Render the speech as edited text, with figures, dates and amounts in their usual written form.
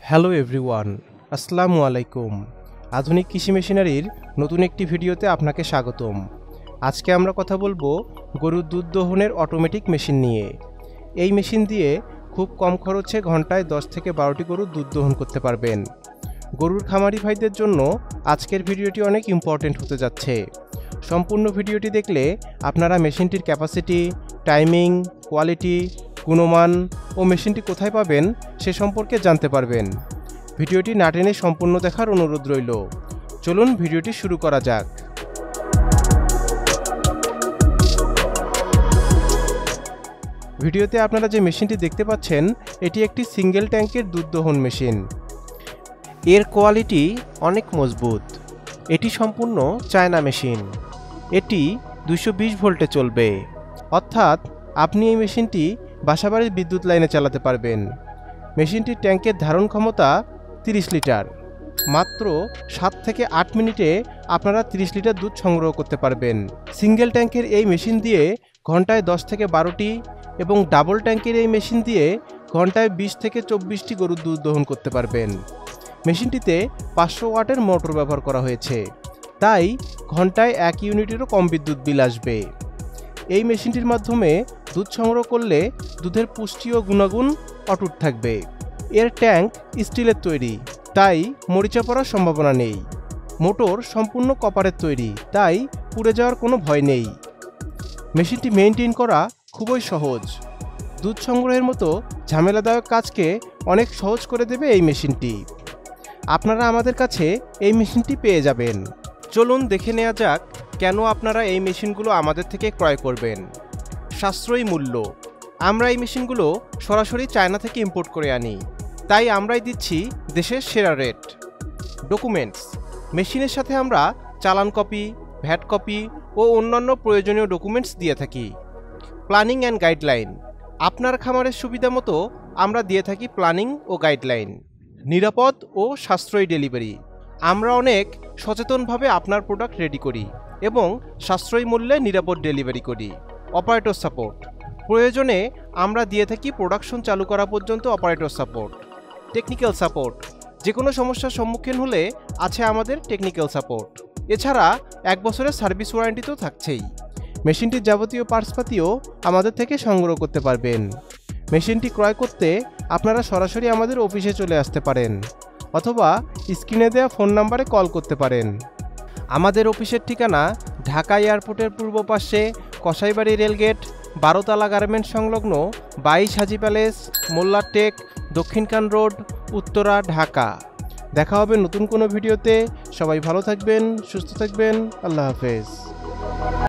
Hello everyone, আসসালামু আলাইকুম। আধুনিক কৃষি মেশিনারির নতুন একটি ভিডিওতে আপনাকে স্বাগতম। আজকে আমরা কথা বলবো গরুর দুধ দোহনের অটোমেটিক মেশিন নিয়ে। এই মেশিন দিয়ে খুব কম খরচে ঘন্টায় 10 থেকে 12টি গরুর দুধ দোহন করতে পারবেন। গরুর খামারি ভাইদের জন্য আজকের ভিডিওটি অনেক ইম্পর্টেন্ট হতে যাচ্ছে। সম্পূর্ণ ভিডিওটি দেখলে আপনারা মেশিনটির ক্যাপাসিটি, টাইমিং, কোয়ালিটি, গুণমান ও মেশিনটি কোথায় পাবেন সে সম্পর্কে জানতে পারবেন। ভিডিওটি না টেনে সম্পূর্ণ দেখার অনুরোধ রইল। চলুন ভিডিওটি শুরু করা যাক। ভিডিওতে আপনারা যে মেশিনটি দেখতে পাচ্ছেন এটি একটি সিঙ্গেল ট্যাঙ্কের দুধ দহন মেশিন। এর কোয়ালিটি অনেক মজবুত। এটি সম্পূর্ণ চায়না মেশিন। এটি 220 ভোল্টে চলবে, অর্থাৎ আপনি এই মেশিনটি বাসাবাড়ির বিদ্যুৎ লাইনে চালাতে পারবেন। মেশিনটির ট্যাঙ্কের ধারণ ক্ষমতা 30 লিটার। মাত্র 7 থেকে 8 মিনিটে আপনারা 30 লিটার দুধ সংগ্রহ করতে পারবেন। সিঙ্গেল ট্যাঙ্কের এই মেশিন দিয়ে ঘন্টায় 10 থেকে 12টি এবং ডাবল ট্যাঙ্কের এই মেশিন দিয়ে ঘন্টায় 20 থেকে 24টি গরুর দুধ দহন করতে পারবেন। মেশিনটিতে 500 ওয়াটের মোটর ব্যবহার করা হয়েছে, তাই ঘন্টায় 1 ইউনিটেরও কম বিদ্যুৎ বিল আসবে। এই মেশিনটির মাধ্যমে দুধ সংগ্রহ করলে দুধের পুষ্টি ও গুণাগুণ অটুট থাকবে। এর ট্যাঙ্ক স্টিলের তৈরি, তাই মরিচা পড়ার সম্ভাবনা নেই। মোটর সম্পূর্ণ কপারের তৈরি, তাই পুড়ে যাওয়ার কোনো ভয় নেই। মেশিনটি মেইনটেইন করা খুবই সহজ। দুধ সংগ্রহের মতো ঝামেলাদায়ক কাজকে অনেক সহজ করে দেবে এই মেশিনটি। আপনারা আমাদের কাছে এই মেশিনটি পেয়ে যাবেন। চলুন দেখে নেওয়া যাক কেন আপনারা এই মেশিনগুলো আমাদের থেকে ক্রয় করবেন। সাশ্রয়ী মূল্য। আমরা এই মেশিনগুলো সরাসরি চায়না থেকে ইম্পোর্ট করে আনি, তাই আমরাই দিচ্ছি দেশের সেরা রেট। ডকুমেন্টস। মেশিনের সাথে আমরা চালান কপি, ভ্যাট কপি ও অন্যান্য প্রয়োজনীয় ডকুমেন্টস দিয়ে থাকি। Planning and guideline. আপনার খামারের সুবিধা মতো আমরা দিয়ে থাকি প্ল্যানিং ও গাইডলাইন। নিরাপদ ও সাশ্রয়ী ডেলিভারি। আমরা অনেক সচেতনভাবে আপনার প্রোডাক্ট রেডি করি এবং সাশ্রয়ী মূল্যে নিরাপদ ডেলিভারি করি। Operator support. প্রয়োজনে আমরা দিয়ে থাকি প্রোডাকশন চালু করা পর্যন্ত অপারেটর সাপোর্ট। Technical support. যে কোনো সমস্যার সম্মুখীন হলে আছে আমাদের টেকনিক্যাল সাপোর্ট। এছাড়া 1 বছরের সার্ভিস ওয়ারেন্টি তো থাকছেই। মেশিনটির যাবতীয় পার্টসপাতিও আমাদের থেকে সংগ্রহ করতে পারবেন। মেশিনটি ক্রয় করতে আপনারা সরাসরি আমাদের অফিসে চলে আসতে পারেন অথবা স্ক্রিনে দেওয়া ফোন নাম্বারে কল করতে পারেন। আমাদের অফিসের ঠিকানা ঢাকা এয়ারপোর্টের পূর্ব পাশে কসাইবাড়ি রেলগেট, 12তলা গার্মেন্টস সংলগ্ন 22 হাজি প্যালেস, মোল্লারটেক, দক্ষিণখান রোড, উত্তরা, ঢাকা। দেখা হবে নতুন কোনো ভিডিওতে। সবাই ভালো থাকবেন, সুস্থ থাকবেন। আল্লাহ হাফেজ।